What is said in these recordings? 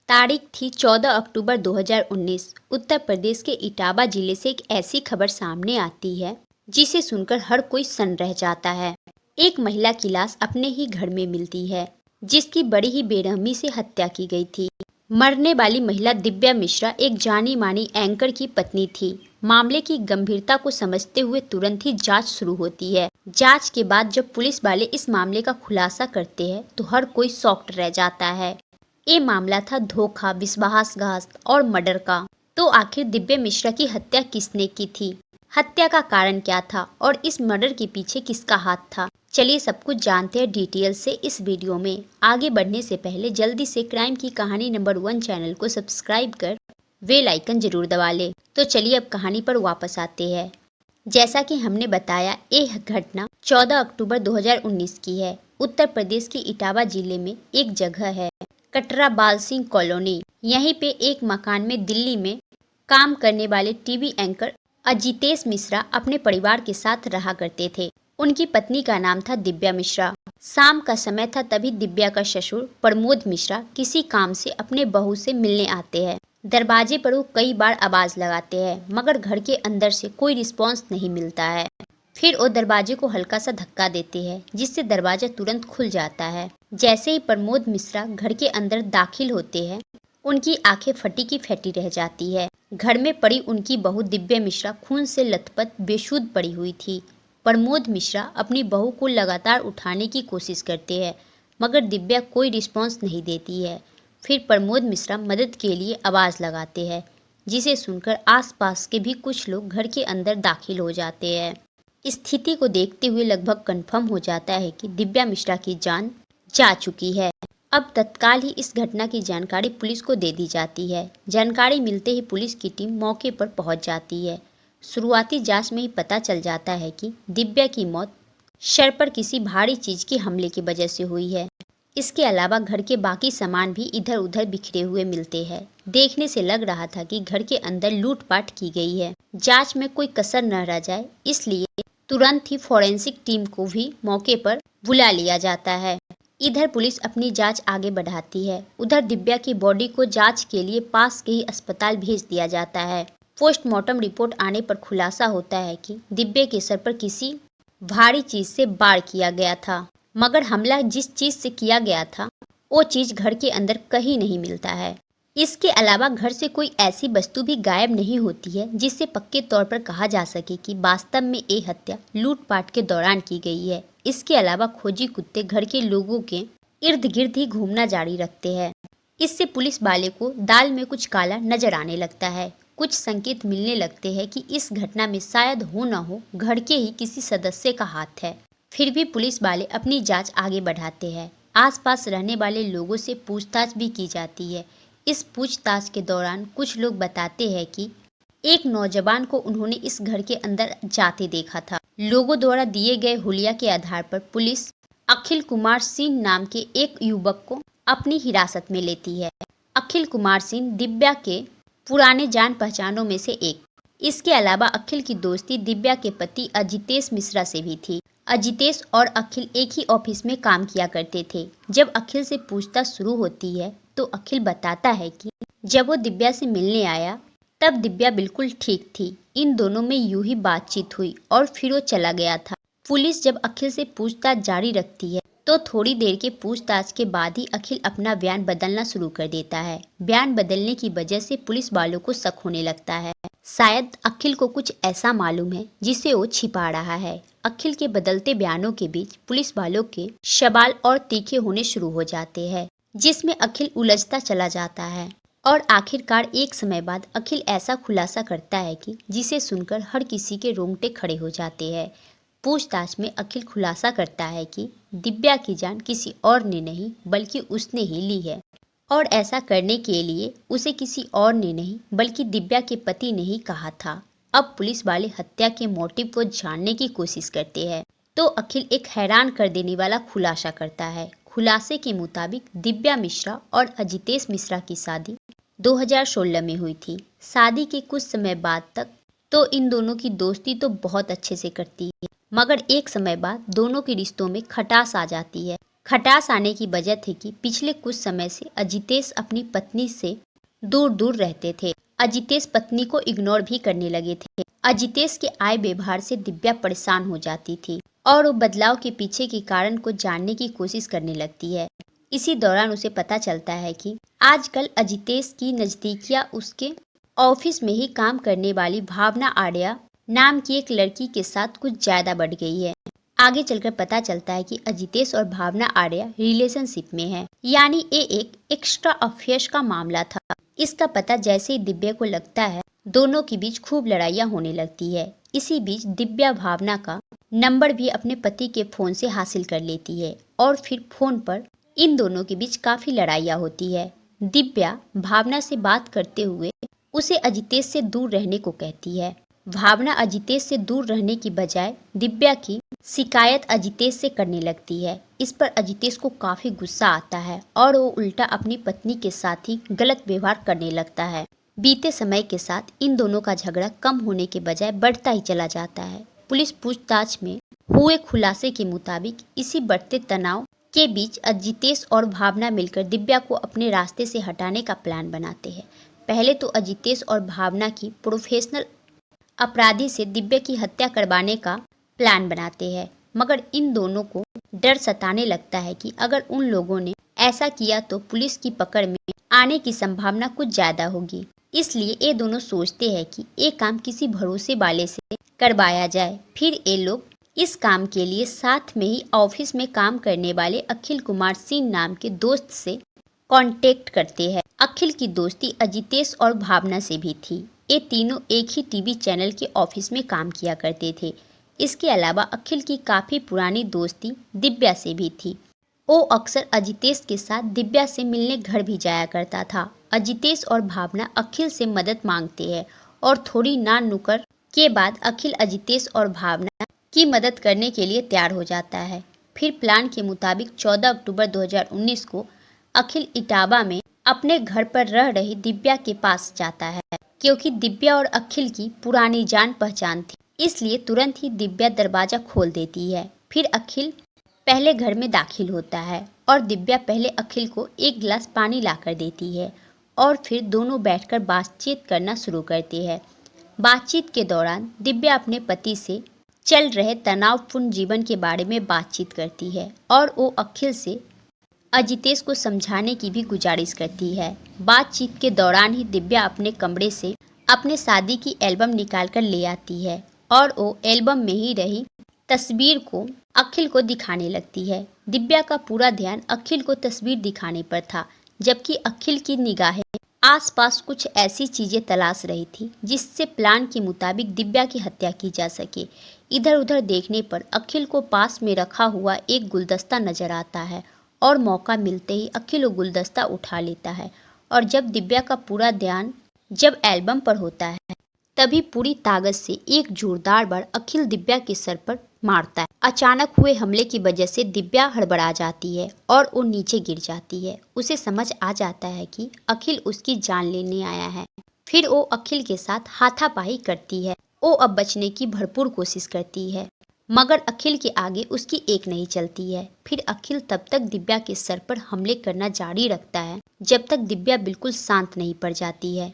तारीख थी 14 अक्टूबर 2019। उत्तर प्रदेश के इटावा जिले से एक ऐसी खबर सामने आती है जिसे सुनकर हर कोई सन्न रह जाता है। एक महिला की लाश अपने ही घर में मिलती है जिसकी बड़ी ही बेरहमी से हत्या की गई थी। मरने वाली महिला दिव्या मिश्रा एक जानी मानी एंकर की पत्नी थी। मामले की गंभीरता को समझते हुए तुरंत ही जांच शुरू होती है। जांच के बाद जब पुलिस वाले इस मामले का खुलासा करते हैं तो हर कोई शॉक्ड रह जाता है। ये मामला था धोखा, विश्वासघात और मर्डर का। तो आखिर दिव्या मिश्रा की हत्या किसने की थी? हत्या का कारण क्या था और इस मर्डर के पीछे किसका हाथ था? चलिए सब कुछ जानते हैं डिटेल से इस वीडियो में। आगे बढ़ने से पहले जल्दी से क्राइम की कहानी नंबर 1 चैनल को सब्सक्राइब कर बेल आइकन जरूर दबा ले। तो चलिए अब कहानी पर वापस आते हैं। जैसा कि हमने बताया, यह घटना 14 अक्टूबर 2019 की है। उत्तर प्रदेश के इटावा जिले में एक जगह है कटरा बाल सिंह कॉलोनी। यहीं पे एक मकान में दिल्ली में काम करने वाले टीवी एंकर अजितेश मिश्रा अपने परिवार के साथ रहा करते थे। उनकी पत्नी का नाम था दिव्या मिश्रा। शाम का समय था, तभी दिव्या का ससुर प्रमोद मिश्रा किसी काम से अपने बहू से मिलने आते हैं। दरवाजे पर वो कई बार आवाज लगाते हैं मगर घर के अंदर से कोई रिस्पॉन्स नहीं मिलता है। फिर वो दरवाजे को हल्का सा धक्का देते हैं जिससे दरवाजा तुरंत खुल जाता है। जैसे ही प्रमोद मिश्रा घर के अंदर दाखिल होते हैं, उनकी आंखें फटी की फटी रह जाती है। घर में पड़ी उनकी बहू दिव्या मिश्रा खून से लथपथ बेसुध पड़ी हुई थी। प्रमोद मिश्रा अपनी बहू को लगातार उठाने की कोशिश करते हैं मगर दिव्या कोई रिस्पॉन्स नहीं देती है। फिर प्रमोद मिश्रा मदद के लिए आवाज़ लगाते हैं जिसे सुनकर आसपास के भी कुछ लोग घर के अंदर दाखिल हो जाते हैं। स्थिति को देखते हुए लगभग कंफर्म हो जाता है कि दिव्या मिश्रा की जान जा चुकी है। अब तत्काल ही इस घटना की जानकारी पुलिस को दे दी जाती है। जानकारी मिलते ही पुलिस की टीम मौके पर पहुंच जाती है। शुरुआती जांच में ही पता चल जाता है कि दिव्या की मौत सर पर किसी भारी चीज के हमले की वजह से हुई है। इसके अलावा घर के बाकी सामान भी इधर उधर बिखरे हुए मिलते हैं। देखने से लग रहा था कि घर के अंदर लूटपाट की गई है। जांच में कोई कसर न रह जाए इसलिए तुरंत ही फॉरेंसिक टीम को भी मौके पर बुला लिया जाता है। इधर पुलिस अपनी जांच आगे बढ़ाती है। उधर दिव्या की बॉडी को जांच के लिए पास के ही अस्पताल भेज दिया जाता है। पोस्टमार्टम रिपोर्ट आने पर खुलासा होता है कि दिव्या के सर पर किसी भारी चीज से वार किया गया था मगर हमला जिस चीज से किया गया था वो चीज घर के अंदर कहीं नहीं मिलता है। इसके अलावा घर से कोई ऐसी वस्तु भी गायब नहीं होती है जिससे पक्के तौर पर कहा जा सके कि वास्तव में ये हत्या लूटपाट के दौरान की गई है। इसके अलावा खोजी कुत्ते घर के लोगों के इर्द गिर्द ही घूमना जारी रखते हैं। इससे पुलिस वाले को दाल में कुछ काला नजर आने लगता है। कुछ संकेत मिलने लगते हैं कि इस घटना में शायद हो न हो घर के ही किसी सदस्य का हाथ है। फिर भी पुलिस वाले अपनी जांच आगे बढ़ाते हैं। आसपास रहने वाले लोगों से पूछताछ भी की जाती है। इस पूछताछ के दौरान कुछ लोग बताते हैं कि एक नौजवान को उन्होंने इस घर के अंदर जाते देखा था। लोगों द्वारा दिए गए हुलिया के आधार पर पुलिस अखिल कुमार सिंह नाम के एक युवक को अपनी हिरासत में लेती है। अखिल कुमार सिंह दिव्या के पुराने जान पहचानों में से एक। इसके अलावा अखिल की दोस्ती दिव्या के पति अजितेश मिश्रा से भी थी। अजितेश और अखिल एक ही ऑफिस में काम किया करते थे। जब अखिल से पूछताछ शुरू होती है तो अखिल बताता है कि जब वो दिव्या से मिलने आया तब दिव्या बिल्कुल ठीक थी। इन दोनों में यूं ही बातचीत हुई और फिर वो चला गया था। पुलिस जब अखिल से पूछताछ जारी रखती है तो थोड़ी देर के पूछताछ के बाद ही अखिल अपना बयान बदलना शुरू कर देता है। बयान बदलने की वजह से पुलिस वालों को शक होने लगता है। शायद अखिल को कुछ ऐसा मालूम है जिसे वो छिपा रहा है। अखिल के बदलते बयानों के बीच पुलिस वालों के सवाल और तीखे होने शुरू हो जाते हैं जिसमें अखिल उलझता चला जाता है और आखिरकार एक समय बाद अखिल ऐसा खुलासा करता है कि जिसे सुनकर हर किसी के रोंगटे खड़े हो जाते हैं। पूछताछ में अखिल खुलासा करता है कि दिव्या की जान किसी और ने नहीं बल्कि उसने ही ली है और ऐसा करने के लिए उसे किसी और ने नहीं बल्कि दिव्या के पति ने ही कहा था। अब पुलिस वाले हत्या के मोटिव को जानने की कोशिश करते हैं तो अखिल एक हैरान कर देने वाला खुलासा करता है। खुलासे के मुताबिक दिव्या मिश्रा और अजितेश मिश्रा की शादी 2016 में हुई थी। शादी के कुछ समय बाद तक तो इन दोनों की दोस्ती तो बहुत अच्छे से करती है मगर एक समय बाद दोनों के रिश्तों में खटास आ जाती है। खटास आने की वजह थी कि पिछले कुछ समय से अजितेश अपनी पत्नी से दूर दूर रहते थे। अजितेश पत्नी को इग्नोर भी करने लगे थे। अजितेश के आए व्यवहार से दिव्या परेशान हो जाती थी और वो बदलाव के पीछे के कारण को जानने की कोशिश करने लगती है। इसी दौरान उसे पता चलता है कि आजकल अजितेश की नजदीकियां उसके ऑफिस में ही काम करने वाली भावना आर्या नाम की एक लड़की के साथ कुछ ज्यादा बढ़ गई है। आगे चलकर पता चलता है कि अजितेश और भावना आर्या रिलेशनशिप में है, यानी ये एक एक्स्ट्रा अफेयर्स का मामला था। इसका पता जैसे ही दिव्या को लगता है, दोनों के बीच खूब लड़ाइयाँ होने लगती है। इसी बीच दिव्या भावना का नंबर भी अपने पति के फोन से हासिल कर लेती है और फिर फोन पर इन दोनों के बीच काफी लड़ाइयाँ होती है। दिव्या भावना से बात करते हुए उसे अजितेश से दूर रहने को कहती है। भावना अजितेश से दूर रहने की बजाय दिव्या की शिकायत अजितेश से करने लगती है। इस पर अजितेश को काफी गुस्सा आता है और वो उल्टा अपनी पत्नी के साथ ही गलत व्यवहार करने लगता है। बीते समय के साथ इन दोनों का झगड़ा कम होने के बजाय बढ़ता ही चला जाता है। पुलिस पूछताछ में हुए खुलासे के मुताबिक इसी बढ़ते तनाव के बीच अजितेश और भावना मिलकर दिव्या को अपने रास्ते से हटाने का प्लान बनाते हैं। पहले तो अजितेश और भावना की प्रोफेशनल अपराधी से दिव्या की हत्या करवाने का प्लान बनाते हैं, मगर इन दोनों को डर सताने लगता है कि अगर उन लोगों ने ऐसा किया तो पुलिस की पकड़ में आने की संभावना कुछ ज्यादा होगी। इसलिए ये दोनों सोचते हैं कि ये काम किसी भरोसे वाले से करवाया जाए। फिर ये लोग इस काम के लिए साथ में ही ऑफिस में काम करने वाले अखिल कुमार सिंह नाम के दोस्त से कांटेक्ट करते हैं। अखिल की दोस्ती अजितेश और भावना से भी थी। ये तीनों एक ही टीवी चैनल के ऑफिस में काम किया करते थे। इसके अलावा अखिल की काफी पुरानी दोस्ती दिव्या से भी थी। वो अक्सर अजितेश के साथ दिव्या से मिलने घर भी जाया करता था। अजितेश और भावना अखिल से मदद मांगते हैं और थोड़ी ना नुक्कड़ के बाद अखिल अजितेश और भावना की मदद करने के लिए तैयार हो जाता है। फिर प्लान के मुताबिक 14 अक्टूबर 2019 को अखिल इटावा में अपने घर पर रह रही दिव्या के पास जाता है। क्योंकि दिव्या और अखिल की पुरानी जान पहचान थी, इसलिए तुरंत ही दिव्या दरवाजा खोल देती है। फिर अखिल पहले घर में दाखिल होता है और दिव्या पहले अखिल को एक गिलास पानी लाकर देती है और फिर दोनों बैठकर बातचीत करना शुरू करते हैं। बातचीत के दौरान दिव्या अपने पति से चल रहे तनावपूर्ण जीवन के बारे में बातचीत करती है और वो अखिल से अजितेश को समझाने की भी गुजारिश करती है। बातचीत के दौरान ही दिव्या अपने कमरे से अपने शादी की एल्बम निकाल कर ले आती है और वो एल्बम में ही रही तस्वीर को अखिल को दिखाने लगती है। दिव्या का पूरा ध्यान अखिल को तस्वीर दिखाने पर था, जबकि अखिल की निगाहें आसपास कुछ ऐसी चीजें तलाश रही थी जिससे प्लान के मुताबिक दिव्या की हत्या की जा सके। इधर उधर देखने पर अखिल को पास में रखा हुआ एक गुलदस्ता नजर आता है और मौका मिलते ही अखिल वो गुलदस्ता उठा लेता है और जब दिव्या का पूरा ध्यान जब एल्बम पर होता है तभी पूरी ताकत से एक जोरदार बार अखिल दिव्या के सर पर मारता है। अचानक हुए हमले की वजह से दिव्या हड़बड़ा जाती है और वो नीचे गिर जाती है। उसे समझ आ जाता है कि अखिल उसकी जान लेने आया है। फिर वो अखिल के साथ हाथापाई करती है। वो अब बचने की भरपूर कोशिश करती है, मगर अखिल के आगे उसकी एक नहीं चलती है। फिर अखिल तब तक दिव्या के सर पर हमले करना जारी रखता है जब तक दिव्या बिल्कुल शांत नहीं पड़ जाती है।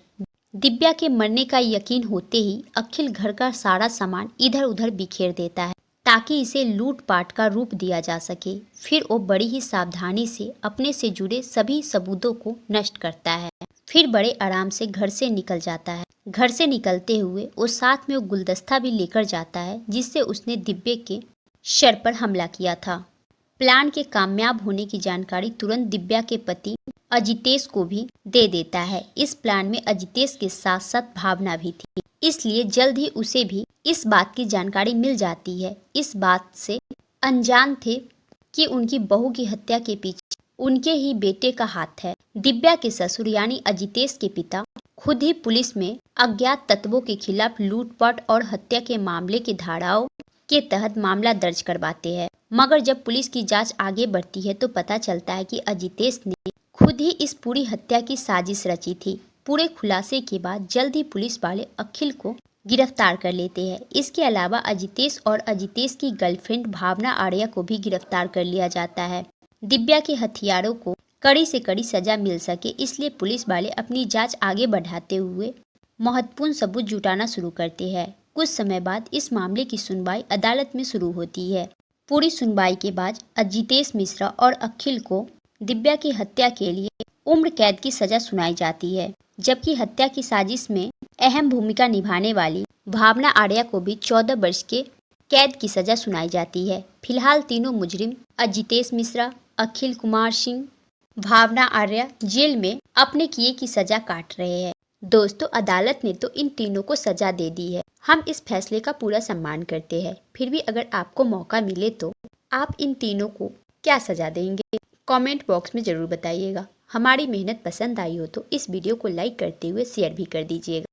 दिव्या के मरने का यकीन होते ही अखिल घर का सारा सामान इधर उधर बिखेर देता है ताकि इसे लूटपाट का रूप दिया जा सके। फिर वो बड़ी ही सावधानी से अपने से जुड़े सभी सबूतों को नष्ट करता है। फिर बड़े आराम से घर से निकल जाता है। घर से निकलते हुए वो साथ में वो गुलदस्ता भी लेकर जाता है जिससे उसने दिव्या के सर पर हमला किया था। प्लान के कामयाब होने की जानकारी तुरंत दिव्या के पति अजितेश को भी दे देता है। इस प्लान में अजितेश के साथ साथ भावना भी थी, इसलिए जल्द ही उसे भी इस बात की जानकारी मिल जाती है। इस बात से अनजान थे कि उनकी बहू की हत्या के पीछे उनके ही बेटे का हाथ है। दिव्या के ससुर यानी अजितेश के पिता खुद ही पुलिस में अज्ञात तत्वों के खिलाफ लूटपाट और हत्या के मामले की धाराओं के तहत मामला दर्ज करवाते हैं। मगर जब पुलिस की जांच आगे बढ़ती है तो पता चलता है कि अजितेश ने खुद ही इस पूरी हत्या की साजिश रची थी। पूरे खुलासे के बाद जल्द ही पुलिस वाले अखिल को गिरफ्तार कर लेते हैं। इसके अलावा अजितेश और अजितेश की गर्लफ्रेंड भावना आर्या को भी गिरफ्तार कर लिया जाता है। दिव्या के हथियारों को कड़ी से कड़ी सजा मिल सके, इसलिए पुलिस वाले अपनी जांच आगे बढ़ाते हुए महत्वपूर्ण सबूत जुटाना शुरू करते हैं। कुछ समय बाद इस मामले की सुनवाई अदालत में शुरू होती है। पूरी सुनवाई के बाद अजितेश मिश्रा और अखिल को दिव्या की हत्या के लिए उम्र कैद की सजा सुनाई जाती है, जबकि हत्या की साजिश में अहम भूमिका निभाने वाली भावना आर्या को भी 14 वर्ष के कैद की सजा सुनाई जाती है। फिलहाल तीनों मुजरिम अजितेश मिश्रा, अखिल कुमार सिंह, भावना आर्या जेल में अपने किए की सजा काट रहे हैं। दोस्तों, अदालत ने तो इन तीनों को सजा दे दी है। हम इस फैसले का पूरा सम्मान करते हैं। फिर भी अगर आपको मौका मिले तो आप इन तीनों को क्या सजा देंगे? कमेंट बॉक्स में जरूर बताइएगा। हमारी मेहनत पसंद आई हो तो इस वीडियो को लाइक करते हुए शेयर भी कर दीजिएगा।